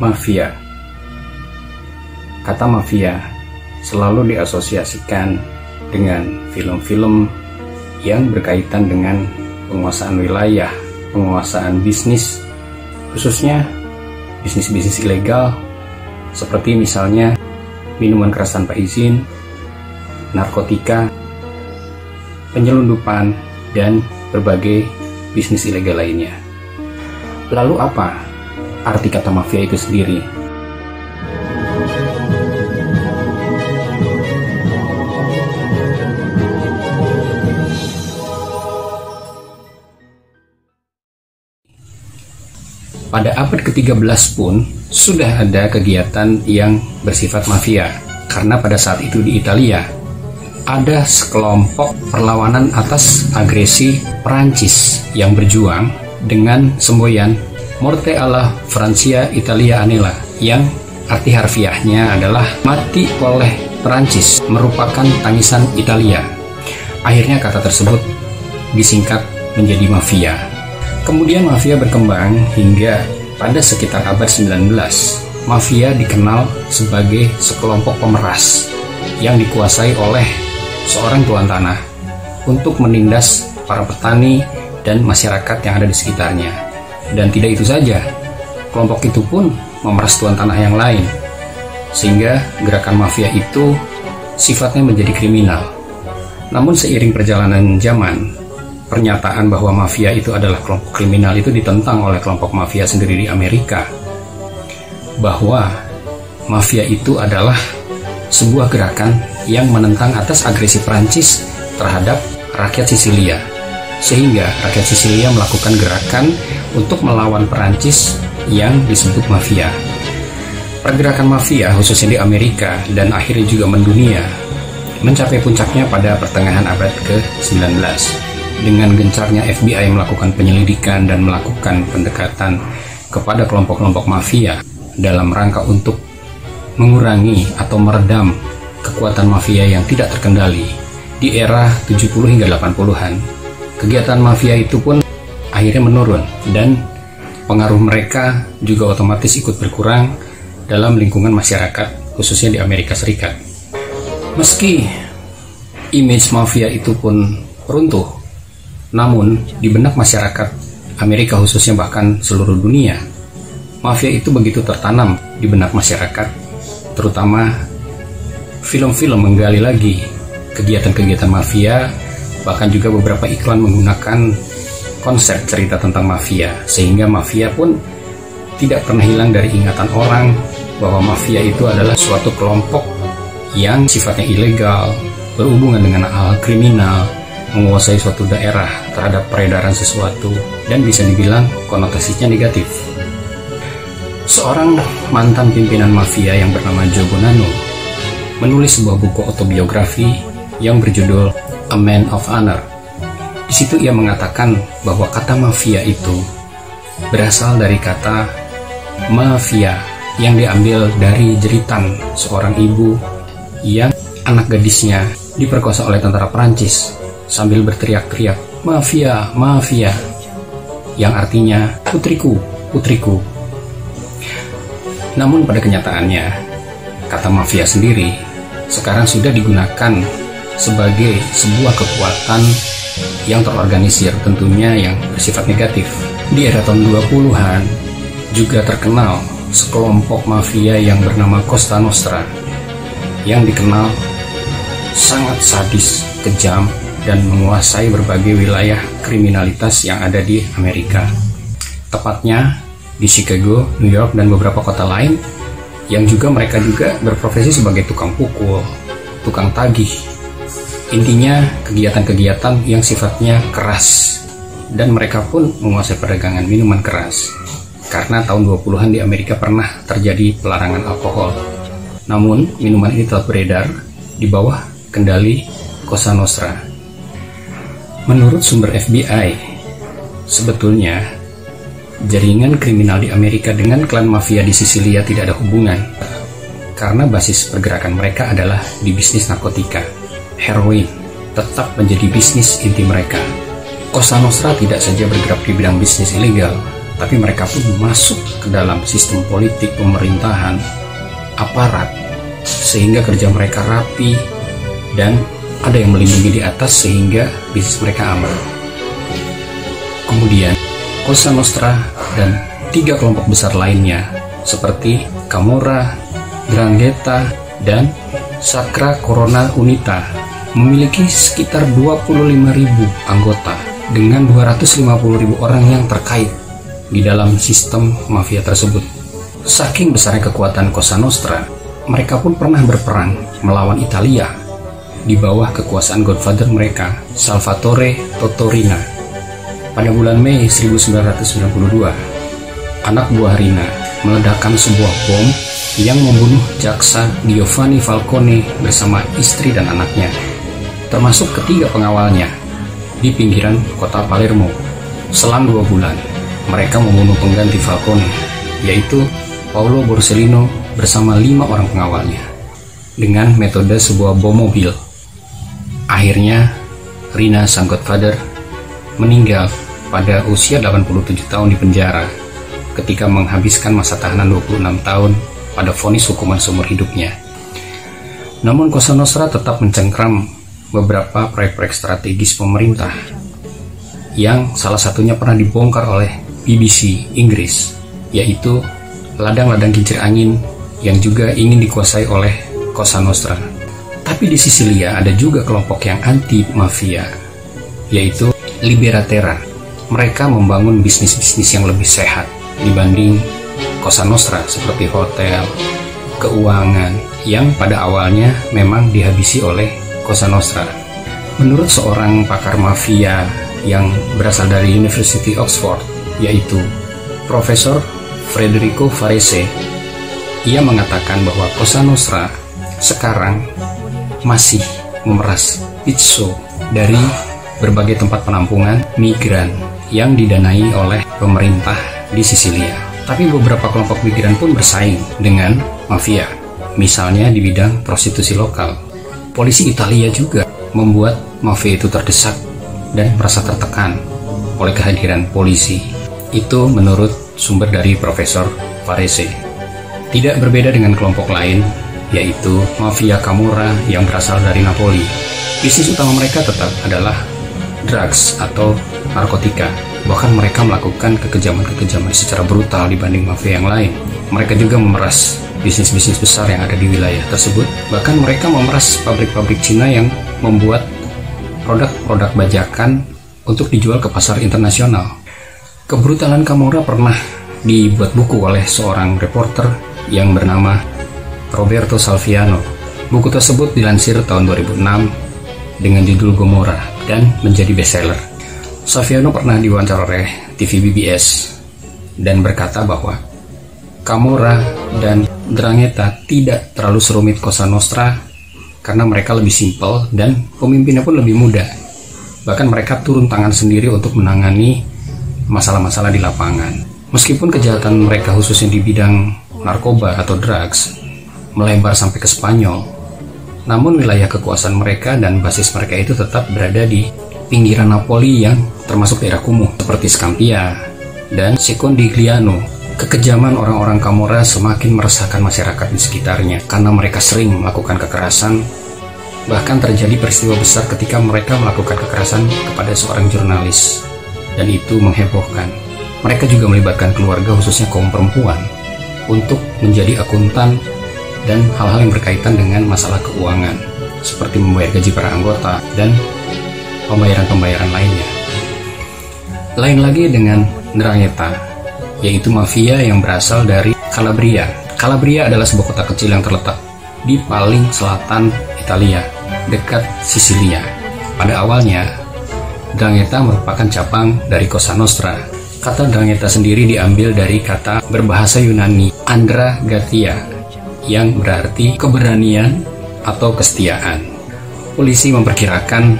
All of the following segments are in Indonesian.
Mafia. Kata mafia selalu diasosiasikan dengan film-film yang berkaitan dengan penguasaan wilayah, penguasaan bisnis, khususnya bisnis-bisnis ilegal, seperti misalnya minuman keras tanpa izin, narkotika, penyelundupan, dan berbagai bisnis ilegal lainnya. Lalu apa arti kata mafia itu sendiri? Pada abad ke-13 pun sudah ada kegiatan yang bersifat mafia, karena pada saat itu di Italia ada sekelompok perlawanan atas agresi Perancis yang berjuang dengan semboyan Morte alla Francia Italia Anela, yang arti harfiahnya adalah mati oleh Perancis, merupakan tangisan Italia. Akhirnya kata tersebut disingkat menjadi mafia. Kemudian mafia berkembang hingga pada sekitar abad 19. Mafia dikenal sebagai sekelompok pemeras yang dikuasai oleh seorang tuan tanah untuk menindas para petani dan masyarakat yang ada di sekitarnya. Dan tidak itu saja, kelompok itu pun memeras tuan tanah yang lain, sehingga gerakan mafia itu sifatnya menjadi kriminal. Namun seiring perjalanan zaman, pernyataan bahwa mafia itu adalah kelompok kriminal itu ditentang oleh kelompok mafia sendiri di Amerika, bahwa mafia itu adalah sebuah gerakan yang menentang atas agresi Prancis terhadap rakyat Sisilia, sehingga rakyat Sisilia melakukan gerakan untuk melawan Perancis yang disebut mafia. Pergerakan mafia khususnya di Amerika dan akhirnya juga mendunia mencapai puncaknya pada pertengahan abad ke-19 dengan gencarnya FBI melakukan penyelidikan dan melakukan pendekatan kepada kelompok-kelompok mafia dalam rangka untuk mengurangi atau meredam kekuatan mafia yang tidak terkendali di era 70 hingga 80-an. Kegiatan mafia itu pun akhirnya menurun dan pengaruh mereka juga otomatis ikut berkurang dalam lingkungan masyarakat, khususnya di Amerika Serikat. Meski image mafia itu pun runtuh, namun di benak masyarakat Amerika khususnya bahkan seluruh dunia, mafia itu begitu tertanam di benak masyarakat, terutama film-film menggali lagi kegiatan-kegiatan mafia, bahkan juga beberapa iklan menggunakan konsep cerita tentang mafia, sehingga mafia pun tidak pernah hilang dari ingatan orang bahwa mafia itu adalah suatu kelompok yang sifatnya ilegal, berhubungan dengan hal kriminal, menguasai suatu daerah terhadap peredaran sesuatu, dan bisa dibilang konotasinya negatif. Seorang mantan pimpinan mafia yang bernama Joe Bonanno menulis sebuah buku autobiografi yang berjudul A Man of Honor. Di situ ia mengatakan bahwa kata mafia itu berasal dari kata mafia yang diambil dari jeritan seorang ibu yang anak gadisnya diperkosa oleh tentara Perancis sambil berteriak-teriak, "Mafia, mafia," yang artinya putriku, putriku. Namun pada kenyataannya, kata mafia sendiri sekarang sudah digunakan sebagai sebuah kekuatan yang terorganisir, tentunya yang bersifat negatif. Di era tahun 20-an juga terkenal sekelompok mafia yang bernama Cosa Nostra, yang dikenal sangat sadis, kejam, dan menguasai berbagai wilayah kriminalitas yang ada di Amerika. Tepatnya di Chicago, New York, dan beberapa kota lain, yang juga mereka juga berprofesi sebagai tukang pukul, tukang tagih. Intinya kegiatan-kegiatan yang sifatnya keras, dan mereka pun menguasai perdagangan minuman keras. Karena tahun 20-an di Amerika pernah terjadi pelarangan alkohol. Namun minuman ini tetap beredar di bawah kendali Cosa Nostra. Menurut sumber FBI, sebetulnya jaringan kriminal di Amerika dengan klan mafia di Sisilia tidak ada hubungan, karena basis pergerakan mereka adalah di bisnis narkotika. Heroin tetap menjadi bisnis inti mereka. Cosa Nostra tidak saja bergerak di bidang bisnis ilegal, tapi mereka pun masuk ke dalam sistem politik, pemerintahan, aparat, sehingga kerja mereka rapi dan ada yang melindungi di atas sehingga bisnis mereka aman. Kemudian Cosa Nostra dan 3 kelompok besar lainnya seperti Camorra, 'Ndrangheta, dan Sacra Corona Unita memiliki sekitar 25.000 anggota dengan 250.000 orang yang terkait di dalam sistem mafia tersebut. Saking besarnya kekuatan Cosa Nostra, mereka pun pernah berperang melawan Italia di bawah kekuasaan godfather mereka, Salvatore Totorina. Pada bulan Mei 1992, anak buah Rina meledakkan sebuah bom yang membunuh jaksa Giovanni Falcone bersama istri dan anaknya, termasuk ketiga pengawalnya, di pinggiran kota Palermo. Selang 2 bulan, mereka membunuh pengganti Falcone, yaitu Paolo Borsellino bersama 5 orang pengawalnya, dengan metode sebuah bom mobil. Akhirnya, Rina sang godfather meninggal pada usia 87 tahun di penjara ketika menghabiskan masa tahanan 26 tahun pada vonis hukuman seumur hidupnya. Namun Cosa Nostra tetap mencengkram beberapa proyek-proyek strategis pemerintah yang salah satunya pernah dibongkar oleh BBC Inggris, yaitu ladang-ladang kincir angin yang juga ingin dikuasai oleh Cosa Nostra. Tapi di Sisilia ada juga kelompok yang anti mafia, yaitu Liberaterra. Mereka membangun bisnis-bisnis yang lebih sehat dibanding Cosa Nostra, seperti hotel, keuangan, yang pada awalnya memang dihabisi oleh Cosa Nostra. Menurut seorang pakar mafia yang berasal dari University Oxford, yaitu Profesor Federico Varese, ia mengatakan bahwa Cosa Nostra sekarang masih memeras pizzo dari berbagai tempat penampungan migran yang didanai oleh pemerintah di Sisilia. Tapi beberapa kelompok migran pun bersaing dengan mafia, misalnya di bidang prostitusi lokal. Polisi Italia juga membuat mafia itu terdesak dan merasa tertekan oleh kehadiran polisi. Itu menurut sumber dari Profesor Varese. Tidak berbeda dengan kelompok lain, yaitu mafia Camorra yang berasal dari Napoli. Bisnis utama mereka tetap adalah drugs atau narkotika. Bahkan mereka melakukan kekejaman-kekejaman secara brutal dibanding mafia yang lain. Mereka juga memeras bisnis-bisnis besar yang ada di wilayah tersebut. Bahkan mereka memeras pabrik-pabrik Cina yang membuat produk-produk bajakan untuk dijual ke pasar internasional. Kebrutalan Camorra pernah dibuat buku oleh seorang reporter yang bernama Roberto Salviano. Buku tersebut dilansir tahun 2006 dengan judul Gomorra dan menjadi bestseller. Salviano pernah diwawancara oleh TV BBS dan berkata bahwa Camorra dan 'Ndrangheta tidak terlalu serumit Cosa Nostra karena mereka lebih simpel dan pemimpinnya pun lebih muda. Bahkan mereka turun tangan sendiri untuk menangani masalah-masalah di lapangan. Meskipun kejahatan mereka khususnya di bidang narkoba atau drugs melebar sampai ke Spanyol, namun wilayah kekuasaan mereka dan basis mereka itu tetap berada di pinggiran Napoli yang termasuk daerah kumuh seperti Scampia dan Secondigliano. Kekejaman orang-orang Camorra semakin meresahkan masyarakat di sekitarnya karena mereka sering melakukan kekerasan. Bahkan terjadi peristiwa besar ketika mereka melakukan kekerasan kepada seorang jurnalis, dan itu menghebohkan. Mereka juga melibatkan keluarga, khususnya kaum perempuan, untuk menjadi akuntan dan hal-hal yang berkaitan dengan masalah keuangan, seperti membayar gaji para anggota dan pembayaran-pembayaran lainnya. Lain lagi dengan 'Ndrangheta, yaitu mafia yang berasal dari Calabria. Calabria adalah sebuah kota kecil yang terletak di paling selatan Italia, dekat Sisilia. Pada awalnya, 'Ndrangheta merupakan cabang dari Cosa Nostra. Kata 'Ndrangheta sendiri diambil dari kata berbahasa Yunani Andragatia, yang berarti keberanian atau kesetiaan. Polisi memperkirakan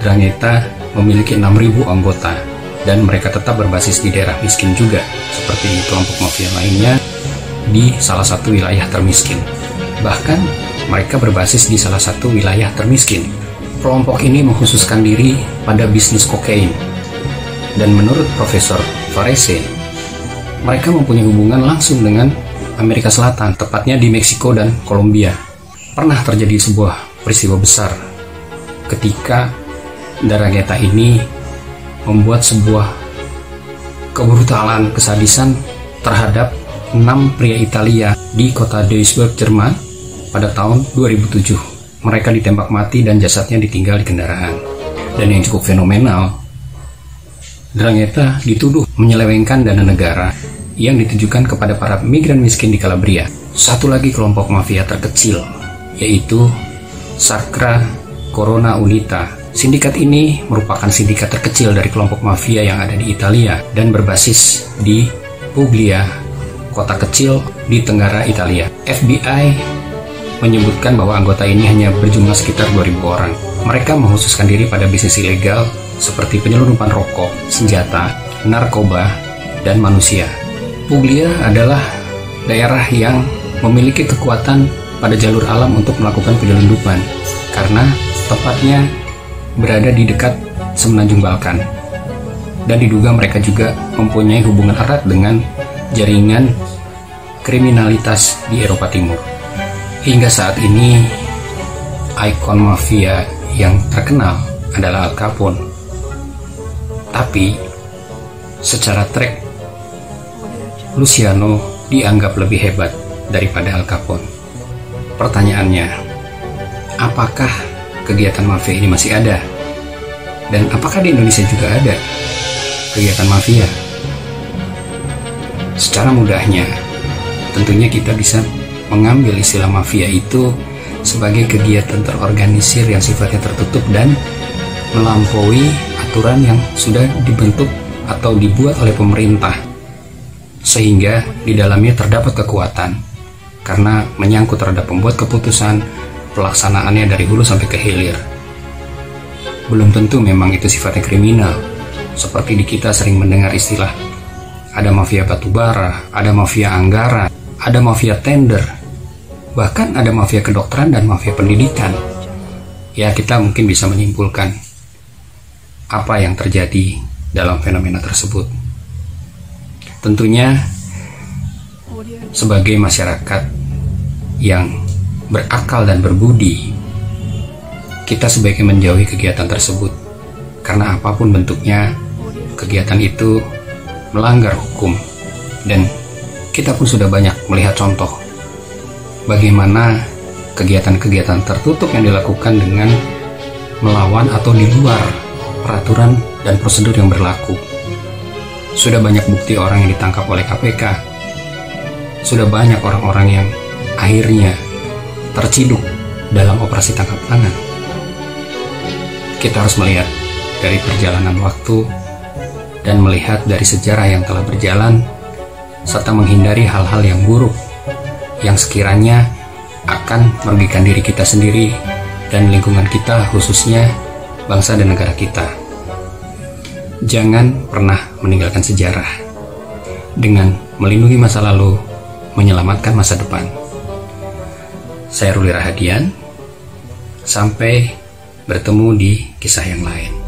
'Ndrangheta memiliki 6.000 anggota dan mereka tetap berbasis di daerah miskin juga, seperti kelompok mafia lainnya di salah satu wilayah termiskin. Bahkan mereka berbasis di salah satu wilayah termiskin. Kelompok ini mengkhususkan diri pada bisnis kokain. Dan menurut Profesor Varese, mereka mempunyai hubungan langsung dengan Amerika Selatan, tepatnya di Meksiko dan Kolombia. Pernah terjadi sebuah peristiwa besar ketika Ndrangheta ini membuat sebuah kebrutalan, kesadisan terhadap 6 pria Italia di kota Duisburg, Jerman pada tahun 2007. Mereka ditembak mati dan jasadnya ditinggal di kendaraan. Dan yang cukup fenomenal, Ndrangheta dituduh menyelewengkan dana negara yang ditujukan kepada para migran miskin di Calabria. Satu lagi kelompok mafia terkecil, yaitu Sacra Corona Unita. Sindikat ini merupakan sindikat terkecil dari kelompok mafia yang ada di Italia dan berbasis di Puglia, kota kecil di tenggara Italia. FBI menyebutkan bahwa anggota ini hanya berjumlah sekitar 2.000 orang. Mereka mengkhususkan diri pada bisnis ilegal seperti penyelundupan rokok, senjata, narkoba, dan manusia. Puglia adalah daerah yang memiliki kekuatan pada jalur alam untuk melakukan penyelundupan karena tepatnya berada di dekat Semenanjung Balkan, dan diduga mereka juga mempunyai hubungan erat dengan jaringan kriminalitas di Eropa Timur. Hingga saat ini, ikon mafia yang terkenal adalah Al Capone. Tapi, secara track, Luciano dianggap lebih hebat daripada Al Capone. Pertanyaannya, apakah kegiatan mafia ini masih ada? Dan apakah di Indonesia juga ada kegiatan mafia? Secara mudahnya, tentunya kita bisa mengambil istilah mafia itu sebagai kegiatan terorganisir yang sifatnya tertutup dan melampaui aturan yang sudah dibentuk atau dibuat oleh pemerintah, sehingga di dalamnya terdapat kekuatan karena menyangkut terhadap pembuat keputusan, pelaksanaannya dari hulu sampai ke hilir. Belum tentu memang itu sifatnya kriminal. Seperti di kita sering mendengar istilah ada mafia batubara, ada mafia anggaran, ada mafia tender, bahkan ada mafia kedokteran dan mafia pendidikan. Ya, kita mungkin bisa menyimpulkan apa yang terjadi dalam fenomena tersebut. Tentunya sebagai masyarakat yang berakal dan berbudi, kita sebaiknya menjauhi kegiatan tersebut, karena apapun bentuknya, kegiatan itu melanggar hukum. Dan kita pun sudah banyak melihat contoh bagaimana kegiatan-kegiatan tertutup yang dilakukan dengan melawan atau di luar peraturan dan prosedur yang berlaku. Sudah banyak bukti orang yang ditangkap oleh KPK. Sudah banyak orang-orang yang akhirnya terciduk dalam operasi tangkap tangan. Kita harus melihat dari perjalanan waktu dan melihat dari sejarah yang telah berjalan, serta menghindari hal-hal yang buruk yang sekiranya akan merugikan diri kita sendiri dan lingkungan kita, khususnya bangsa dan negara kita. Jangan pernah meninggalkan sejarah. Dengan melindungi masa lalu, menyelamatkan masa depan. Saya Ruli Rahadian. Sampai bertemu di kisah yang lain.